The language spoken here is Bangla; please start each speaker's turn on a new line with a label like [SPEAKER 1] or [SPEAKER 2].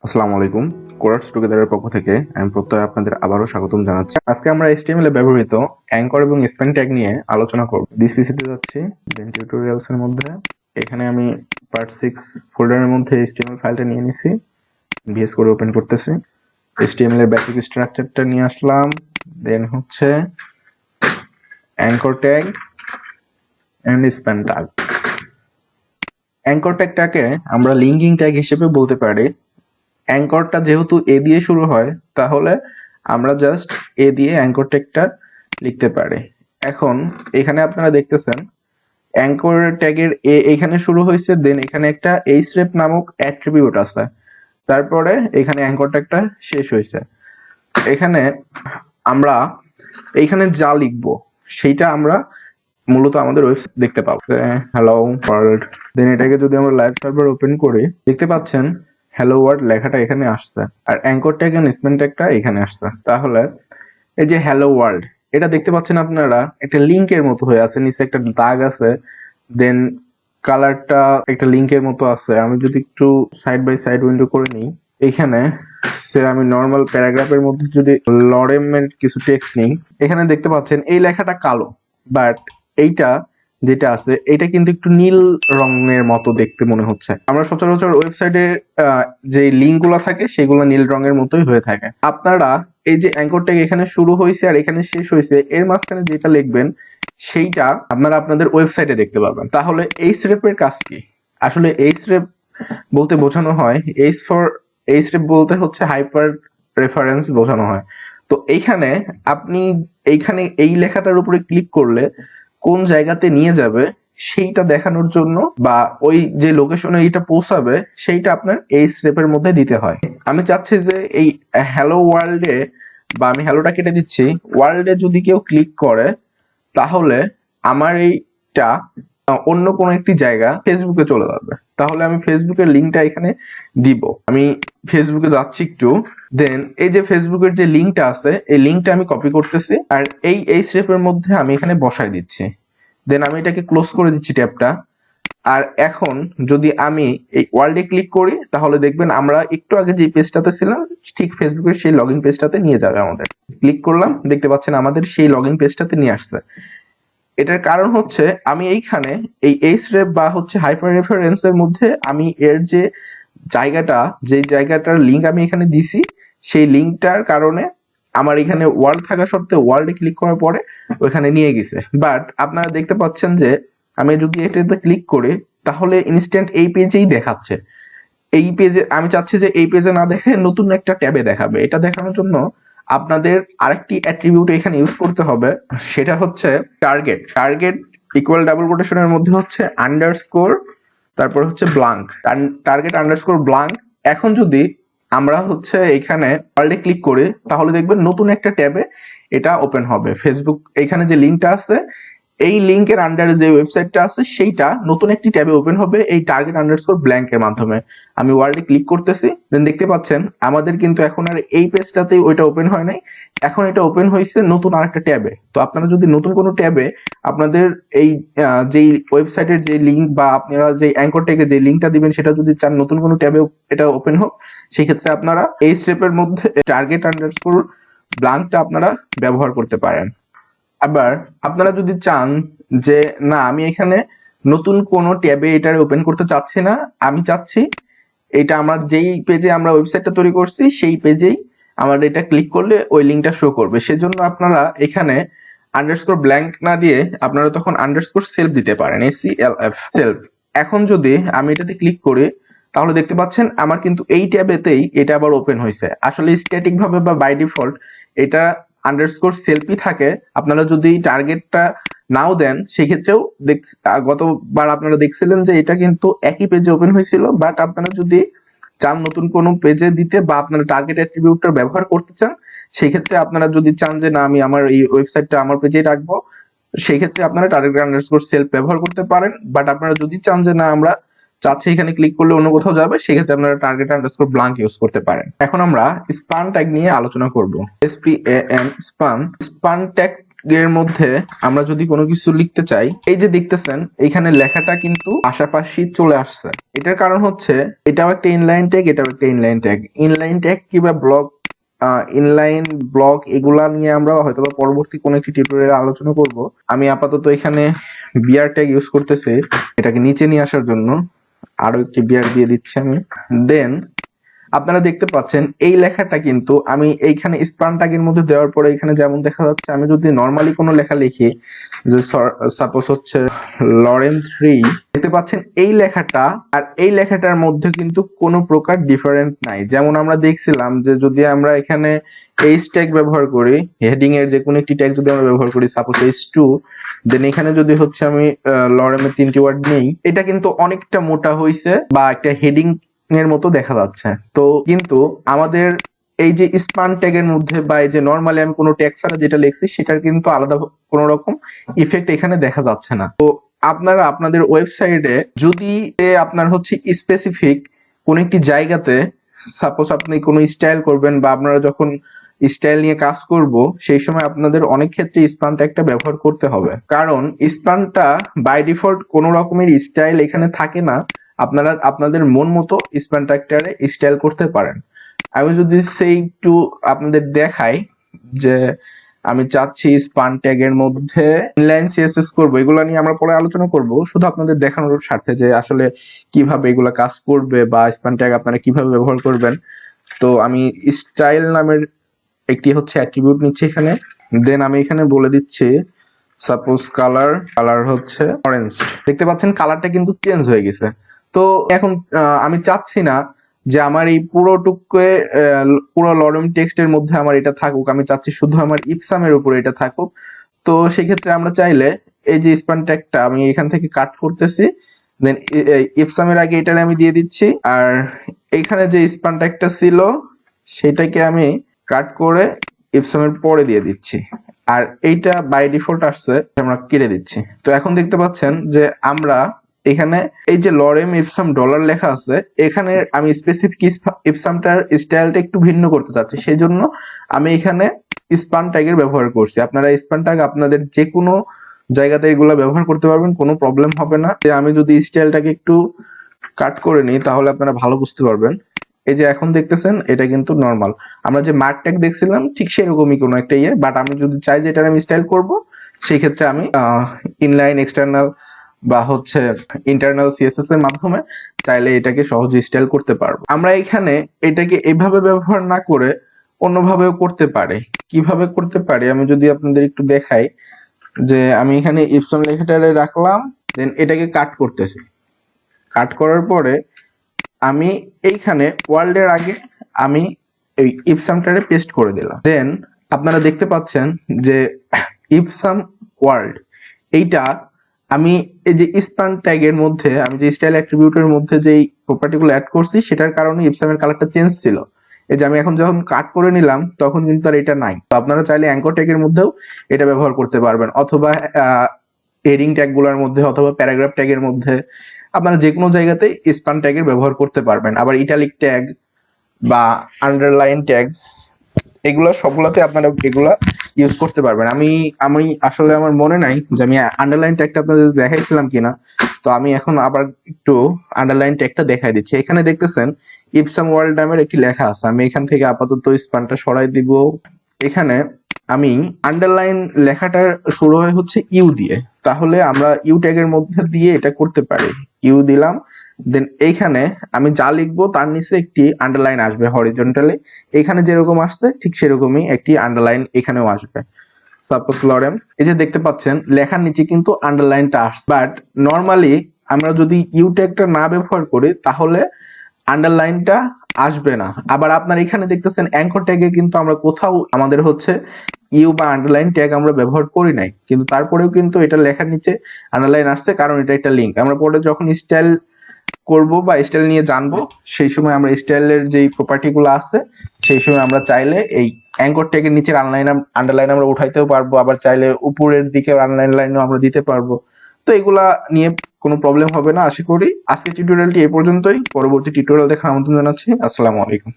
[SPEAKER 1] আসসালামু আলাইকুম, কোডার্স টুগেদারের পক্ষ থেকে আমি প্রত্যয় আপনাদের আবারও স্বাগতম জানাচ্ছি। আজকে আমরা HTML এ ব্যবহৃত অ্যাঙ্কর এবং স্প্যান ট্যাগ নিয়ে আলোচনা করব। ডিসপিসিতে যাচ্ছি, দেন টিউটোরিয়ালস এর মধ্যে এখানে আমি পার্ট 6 ফোল্ডারের মধ্যে HTML ফাইলটা নিয়ে নিছি, ভিএস কোড ওপেন করতেছি, HTML এর বেসিক স্ট্রাকচারটা নিয়ে আসলাম, দেন হচ্ছে anchor tag and span tag. Anchor ট্যাগটাকে আমরা লিঙ্কিং ট্যাগ হিসেবে বলতে পারি। অ্যাঙ্করটা যেহেতু এ দিয়ে শুরু হয়, তাহলে আমরা জাস্ট এ দিয়ে অ্যাঙ্কর ট্যাগটা লিখতে পারি। এখন এখানে আপনারা দেখতেছেন অ্যাঙ্কর ট্যাগের এ এখানে শুরু হয়েছে, দেন এখানে একটা href নামক অ্যাট্রিবিউট আছে, তারপরে এখানে অ্যাঙ্কর ট্যাগটা শেষ হয়েছে। এখানে আমরা এইখানে যা লিখবো সেইটা আমরা মূলত আমাদের ওয়েবসাইট দেখতে পাবো। হ্যালো ওয়ার্ল্ড, দেন এটাকে যদি আমরা লাইভ সার্ভার ওপেন করি, দেখতে পাচ্ছেন হ্যালো ওয়ার্ল্ড লেখাটা এখানে আসছে, আর অ্যাঙ্কর ট্যাগ এন্ড স্প্যান ট্যাগটা এখানে আসছে। তাহলে এই যে হ্যালো ওয়ার্ল্ড, এটা দেখতে পাচ্ছেন আপনারা একটা লিংকের মতো হয়ে আছে, নিচে একটা দাগ আছে, দেন কালারটা একটা লিংকের মতো আছে। আমি যদি একটু সাইড বাই সাইড উইন্ডো করে নিই, এখানে আমি নর্মাল প্যারাগ্রাফের মধ্যে যদি লরেমের কিছু টেক্সট নিই, এখানে দেখতে পাচ্ছেন এই লেখাটা কালো, বাট এইটা যেটা আছে এটা কিন্তু একটু নীল রঙের মতো দেখতে মনে হচ্ছে। আমরা সচরাচর ওয়েবসাইটে যে লিঙ্ক গুলো থাকে সেগুলো নীল রঙের মতোই হয়ে থাকে। আপনারা এই যে অ্যাঙ্কর ট্যাগ এখানে শুরু হয়েছে আর এখানে শেষ হয়েছে, এর মাঝখানে যেটা লিখবেন সেইটা আপনারা আপনাদের ওয়েবসাইটে দেখতে পাবেন। তাহলে href এর কাজ কি? আসলে href বলতে বোঝানো হয়, href বলতে হচ্ছে হাইপার রেফারেন্স বোঝানো হয়। তো এইখানে আপনি এইখানে এই লেখাটার উপরে ক্লিক করলে কোন জায়গাতে নিয়ে যাবে সেইটা দেখানোর জন্য, বা ওই যে লোকেশনে এইটা পৌঁছাবে সেইটা আপনার এই স্টেপের মধ্যে দিতে হয়। আমি চাচ্ছি যে এই হ্যালো ওয়ার্ল্ডে, বা আমি হ্যালোটা কেটে দিচ্ছি, ওয়ার্ল্ডে যদি কেউ ক্লিক করে তাহলে আমার এইটা অন্য কোনো একটি জায়গা ফেসবুকে চলে যাবে। তাহলে আমি ফেসবুকের লিঙ্কটা এখানে দিব। আমি ফেসবুকে যাচ্ছি একটু, দেন এই যে ফেসবুকের যে লিঙ্কটা আছে এই লিঙ্কটা আমি কপি করতেছি আর এই স্টেপের মধ্যে আমি এখানে বসাই দিচ্ছি, দেন আমি এটাকে ক্লোজ করে দিচ্ছি ট্যাবটা। আর এখন যদি আমি এই ওয়ার্ল্ডে ক্লিক করি তাহলে দেখবেন আমরা একটু আগে যে পেজটাতে ছিলাম ঠিক ফেসবুকের সেই লগইন পেজটাতে নিয়ে যাবে আমাদের। ক্লিক করলাম, দেখতে পাচ্ছেন আমাদের সেই লগইন পেজটাতে নিয়ে আসছে। এটার কারণ হচ্ছে আমি এইখানে এই href বা হচ্ছে হাইপার রেফারেন্সের মধ্যে আমি এর যে জায়গাটার লিঙ্ক আমি এখানে দিছি, সেই লিঙ্কটার কারণে আমার এখানে ওয়ার্ল্ড থাকা সত্ত্বেও ওয়ার্ল্ডে ক্লিক করার পরে ওইখানে নিয়ে গেছে। বাট আপনারা দেখতে পাচ্ছেন যে আমি যদি এটাতে ক্লিক করি তাহলে ইনস্ট্যান্ট এই পেজেই দেখাচ্ছে। এই পেজে আমি চাচ্ছি যে এই পেজে না দেখে নতুন একটা ট্যাবে দেখাবে। এটা দেখানোর জন্য আপনাদের আরেকটি অ্যাট্রিবিউট এখানে ইউজ করতে হবে, সেটা হচ্ছে টার্গেট ইকুয়াল ডাবল কোটেশনের মধ্যে হচ্ছে আন্ডারস্কোর, তারপর হচ্ছে ব্লাঙ্ক, টার্গেট আন্ডারস্কোর ব্লাঙ্ক। এখন যদি আমরা হচ্ছে এখানে ওয়ার্ল্ডে ক্লিক করি তাহলে দেখবেন নতুন একটা ট্যাবে এটা ওপেন হবে। ফেসবুক এখানে যে লিঙ্কটা আছে এই লিঙ্কের আন্ডারে যে ওয়েবসাইটটা আছে সেইটা নতুন একটি ট্যাবে ওপেন হবে এই টার্গেট আন্ডারস্কোর ব্ল্যাঙ্ক এর মাধ্যমে। আমি ওয়ার্ল্ডে ক্লিক করতেছি, দেন দেখতে পাচ্ছেন আমাদের কিন্তু এখন আর এই পেজটাতেই ওইটা ওপেন হয় নাই, এখন এটা ওপেন হয়েছে নতুন আরেকটা ট্যাবে। তো আপনারা যদি নতুন কোনো ট্যাবে আপনাদের এই যেই ওয়েবসাইটের যে লিঙ্ক বা আপনারা যে অ্যাঙ্কর ট্যাগে যে লিঙ্কটা দিবেন সেটা যদি চান নতুন কোনো ট্যাবে এটা ওপেন হোক, সেই ক্ষেত্রে আপনারা এই স্টেপের মধ্যে টার্গেট আন্ডারস্কোর ব্ল্যাঙ্কটা আপনারা ব্যবহার করতে পারেন। আবার আপনারা যদি চান যে না আমি এখানে নতুন কোনো ট্যাবে এটা ওপেন করতে চাচ্ছি না, আমি চাচ্ছি এটা আমার যেই পেজে আমরা ওয়েবসাইটটা তৈরি করছি সেই পেজেই আমার এটা ক্লিক করলে ওই লিঙ্কটা শো করবে, সেজন্য আপনারা এখানে আন্ডারস্কোর ব্ল্যাঙ্ক না দিয়ে আপনারা তখন আন্ডারস্কোর সেলফ দিতে পারেন, SELF সেলফ। এখন যদি আমি এটাতে ক্লিক করি তাহলে দেখতে পাচ্ছেন আমার কিন্তু এই ট্যাবেতেই এটা আবার ওপেন হয়েছে। আসলে স্ট্যাটিক ভাবে বা বাই ডিফল্ট এটা আন্ডারস্কোর সেলফই থাকে। আপনারা যদি টার্গেটটা নাও দেন সেক্ষেত্রেও গতবার আপনারা দেখছিলেন যে এটা কিন্তু একই পেজে ওপেন হয়েছিল। বাট আপনারা যদি চান নতুন কোনো পেজে দিতে বা আপনারা টার্গেট অ্যাট্রিবিউটটা ব্যবহার করতে চান, সেই ক্ষেত্রে আপনারা যদি চান যে না আমি আমার এই ওয়েবসাইটটা আমার পেজেই রাখবো, সেই ক্ষেত্রে আপনারা টার্গেট আন্ডারস্কোর সেলফ ব্যবহার করতে পারেন। বাট আপনারা যদি চান যে না আমরা চাচ্ছি এখানে ক্লিক করলে অন্য কোথাও যাবে, সেক্ষেত্রে আপনারা টার্গেট আন্ডারস্কোর ব্ল্যাঙ্ক ইউজ করতে পারেন। এখন আমরা স্পান ট্যাগ নিয়ে আলোচনা করব। SPAN স্পান ট্যাগ এর মধ্যে আমরা যদি কোনো কিছু লিখতে চাই, এই যে দেখতেছেন এইখানে লেখাটা কিন্তু পাশাপাশি চলে আসছে। এটার কারণ হচ্ছে এটাও একটা ইনলাইন ট্যাগ, এটাও একটা ইনলাইন ট্যাগ। ইনলাইন ট্যাগ কিংবা ব্লক ইনলাইন ব্লক এগুলা নিয়ে আমরা হয়তো পরবর্তী কোনো একটি টিউটোরিয়ালে আলোচনা করব। আমি আপাতত এখানে বিআর ট্যাগ ইউজ করতেছি এটাকে নিচে নিয়ে আসার জন্য। আরো একটি বিআর দিয়ে দিচ্ছি আমি। দেন আপনারা দেখতে পাচ্ছেন এই লেখাটা কিন্তু আমি এইখানে স্পান ট্যাগের মধ্যে দেওয়ার পরে এখানে যেমন দেখা যাচ্ছে, আমি যদি নরমালি কোনো লেখা লিখি, যে সাপোজ হচ্ছে লরেন 3, দেখতে পাচ্ছেন এই লেখাটা আর এই লেখাটার মধ্যে কিন্তু কোনো প্রকার ডিফারেন্ট নাই। যেমন আমরা দেখছিলাম যে যদি আমরা এখানে এইচ ট্যাগ ব্যবহার করি, হেডিং এর যে কোনো একটি ট্যাগ যদি আমরা ব্যবহার করি, সাপোজ h2, দেন এখানে যদি হচ্ছে আমি লরেমের 3টি ওয়ার্ড নেই, এটা কিন্তু অনেকটা মোটা হইছে বা একটা হেডিং এর মতো দেখা যাচ্ছে। তো কিন্তু আমাদের এই যে স্পান ট্যাগের মধ্যে বা এই যে নরমালি আমি কোনো ট্যাগ ছাড়া যেটা লিখছি সেটার কিন্তু আলাদা কোনো রকম ইফেক্ট এখানে দেখা যাচ্ছে না। তো আপনারা আপনাদের ওয়েবসাইটে যদি আপনার হচ্ছে স্পেসিফিক কোন একটি জায়গাতে সাপোজ আপনি কোনো স্টাইল করবেন বা আপনারা যখন স্টাইল নিয়ে কাজ করব, সেই সময় আপনাদের অনেক ক্ষেত্রে স্পান ট্যাগটা ব্যবহার করতে হবে, কারণ স্পানটা বাই ডিফল্ট কোনো রকমের স্টাইল এখানে থাকে না। আপনারা আপনাদের মন মতো স্পান ট্যাগটারে স্টাইল করতে পারেন। আমি যদি সেই একটু আপনাদের দেখাই যে আমি চাচ্ছি স্পান ট্যাগের মধ্যে ইনলাইন সিএসএস করব, এগুলো নিয়ে আমরা পরে আলোচনা করব, শুধু আপনাদের দেখানোর স্বার্থে যে আসলে কিভাবে এগুলো কাজ করবে বা স্পান ট্যাগ আপনারা কিভাবে ব্যবহার করবেন। তো আমি স্টাইল নামের একটি হচ্ছে অ্যাট্রিবিউট নিচ্ছি এখানে। দেন আমি এখানে বলে দিচ্ছি সাপোজ কালার হচ্ছে অরেঞ্জ। দেখতে পাচ্ছেন কালারটা কিন্তু চেঞ্জ হয়ে গেছে। তো এখন আমি চাচ্ছি না যে আমার এই পুরো লরেম টেক্সটের মধ্যে আমার এটা থাকুক, আমি চাচ্ছি শুধু আমার ইপসামের উপরে এটা থাকুক। তো সেক্ষেত্রে আমরা চাইলে এই যে স্পান ট্যাগটা আমি এখান থেকে কাট করতেছি, দেন ইপসামের আগে এটারে আমি দিয়ে দিচ্ছি, আর এইখানে যে স্পান ট্যাগটা ছিল সেটাকে আমি কাট করে ইপসামের পরে দিয়ে দিচ্ছি, আর এইটা বাই ডিফল্ট আসছে আমরা কেটে দিচ্ছি। তো এখন দেখতে পাচ্ছেন যে আমরা এখানে এই যে লরেম ইপসাম ডলার লেখা আছে, এখানে আমি স্পেসিফিক ইপসামটার স্টাইলটা একটু ভিন্ন করতে চাচ্ছি, সেই জন্য আমি এখানে স্পান ট্যাগের ব্যবহার করছি। আপনারা স্পান ট্যাগ আপনাদের যে কোনো জায়গাতে এগুলো ব্যবহার করতে পারবেন, কোনো প্রবলেম হবে না। আমি যদি স্টাইলটাকে একটু কাট করে নিই তাহলে আপনারা ভালো বুঝতে পারবেন। এই যে এখন দেখতেছেন এটা কিন্তু নরমাল, আমরা যে মার্ক ট্যাগ দেখছিলাম ঠিক সেরকমই কোনো একটা বাট আমি যদি চাই যে এটা আমি স্টাইল করব, সেই ক্ষেত্রে আমি ইনলাইন এক্সটার্নাল বা হচ্ছে ইন্টারনাল সিএসএস এর মাধ্যমে চাইলে এটাকে সহজে স্টাইল করতে পারবো। আমরা এখানে এটাকে এইভাবে ব্যবহার না করে অন্যভাবেও করতে পারি। কিভাবে করতে পারি আমি যদি আপনাদের একটু দেখাই, যে আমি এখানে ইপসন লেখাটারে রাখলাম, দেন এটাকে কাট করতেছি। কাট করার পরে আমি এইখানে ওয়ার্ল্ডের আগে আমি এই ইপসামটারে পেস্ট করে দিলাম। দেন আপনারা দেখতে পাচ্ছেন যে ইপসাম ওয়ার্ল্ড, এইটা আমি এই যে স্পান ট্যাগের মধ্যে আমি যে স্টাইল অ্যাট্রিবিউটের মধ্যে যে প্রপার্টিগুলো অ্যাড করছি সেটার কারণে ইপসামের কালারটা চেঞ্জ ছিল। এই যে আমি এখন যখন কাট করে নিলাম তখন কিন্তু আর এটা নাই। তো আপনারা চাইলে অ্যাঙ্কর ট্যাগের মধ্যেও এটা ব্যবহার করতে পারবেন, অথবা হেডিং ট্যাগগুলোর মধ্যে, অথবা প্যারাগ্রাফ ট্যাগের মধ্যে, আপনারা যে কোনো জায়গাতেই স্পান ট্যাগের ব্যবহার করতে পারবেন। আবার ইটালিক ট্যাগ বা আন্ডারলাইন ট্যাগ এগুলো সবগুলোতে আপনারা এগুলা ইউজ করতে পারবেন। আমি আসলে আমার মনে নাই যে আমি আন্ডারলাইন ট্যাগটা আপনাদের দেখাইছিলাম কিনা, তো আমি এখন আবার একটু আন্ডারলাইন ট্যাগটা দেখাই দিচ্ছি। এখানে দেখতেছেন ইপসাম ওয়ার্ল্ড নামের একটি লেখা আছে, আমি এখান থেকে আপাতত স্পানটা সরাই দিব। এখানে আমি আন্ডারলাইন লেখাটা শুরু হয় হচ্ছে ইউ দিয়ে, তাহলে আমরা ইউ ট্যাগের মধ্যে দিয়ে এটা করতে পারি। ইউ দিলাম, দেন এইখানে আমি যা লিখবো তার নিচে একটি আন্ডারলাইন আসবে হরিজন্টালি, এখানে যেরকম আসছে ঠিক সেরকমই একটি আন্ডারলাইন এখানেও আসবে। সাপোজ লরেম, এই যে দেখতে পাচ্ছেন লেখার নিচে কিন্তু আন্ডারলাইনটা আসছে, বাট নরমালি আমরা যদি ইউ ট্যাগটা না ব্যবহার করি তাহলে আন্ডারলাইনটা আসবে না। আবার আপনার এখানে দেখতেছেন অ্যাঙ্কর ট্যাগে কিন্তু আমরা কোথাও আমাদের হচ্ছে ইউ বা আন্ডারলাইন ট্যাগ আমরা ব্যবহার করি নাই, কিন্তু তারপরেও কিন্তু এটা লেখার নিচে আন্ডারলাইন আসছে, কারণ এটা একটা লিঙ্ক। আমরা পরে যখন স্টাইল করব বা স্টাইল নিয়ে জানবো সেই সময় আমরা স্টাইলের যেই প্রপার্টি গুলো আছে সেই সময় আমরা চাইলে এই অ্যাঙ্কর ট্যাগের নিচের আন্ডারলাইন আমরা উঠাইতেও পারবো, আবার চাইলে উপরের দিকে আন্ডারলাইনও আমরা দিতে পারবো। তো এগুলা নিয়ে কোনো প্রবলেম হবে না আশা করি। আজকের টিউটোরিয়ালটি এই পর্যন্তই, পরবর্তী টিউটোরিয়াল দেখার আমন্ত্রণ জানাচ্ছি। আসসালামু আলাইকুম।